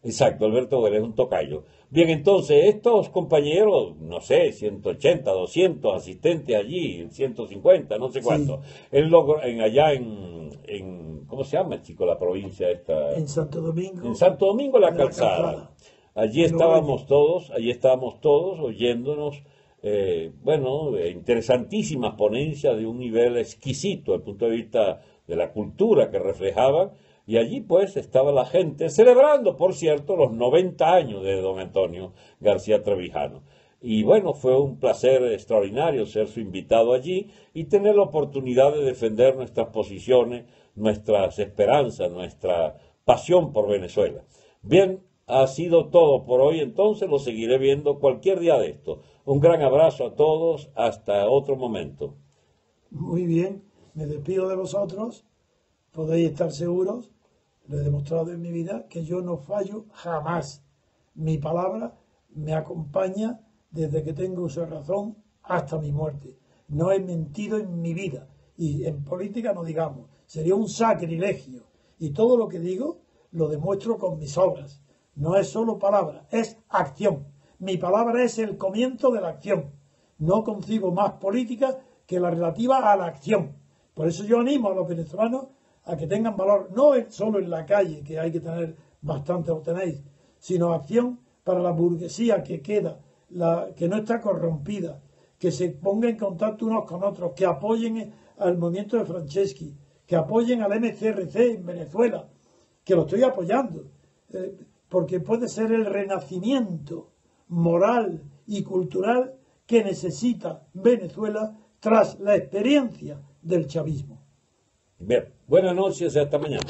Exacto, Alberto Vuela es un tocayo. Bien, entonces, estos compañeros, no sé, 180, 200 asistentes allí, 150, no sé cuánto. Sí. Él logró, allá en, ¿cómo se llama, chico, la provincia esta? En Santo Domingo. En Santo Domingo, la Calzada. Allí estábamos todos oyéndonos, interesantísimas ponencias de un nivel exquisito desde el punto de vista de la cultura que reflejaban. Y allí pues estaba la gente celebrando, por cierto, los 90 años de don Antonio García Trevijano. Y bueno, fue un placer extraordinario ser su invitado allí y tener la oportunidad de defender nuestras posiciones, nuestras esperanzas, nuestra pasión por Venezuela. Bien, ha sido todo por hoy, entonces lo seguiré viendo cualquier día de esto. Un gran abrazo a todos, hasta otro momento. Muy bien, me despido de vosotros, podéis estar seguros. Lo he demostrado en mi vida que yo no fallo jamás. Mi palabra me acompaña desde que tengo uso de razón hasta mi muerte. No he mentido en mi vida. Y en política no digamos. Sería un sacrilegio. Y todo lo que digo lo demuestro con mis obras. No es solo palabra, es acción. Mi palabra es el comienzo de la acción. No concibo más política que la relativa a la acción. Por eso yo animo a los venezolanos a que tengan valor, no es solo en la calle, que hay que tener bastante, lo tenéis, sino acción para la burguesía que queda, que no está corrompida, que se ponga en contacto unos con otros, que apoyen al movimiento de Franceschi, que apoyen al MCRC en Venezuela, que lo estoy apoyando, porque puede ser el renacimiento moral y cultural que necesita Venezuela tras la experiencia del chavismo. Bien, buenas noches, hasta mañana.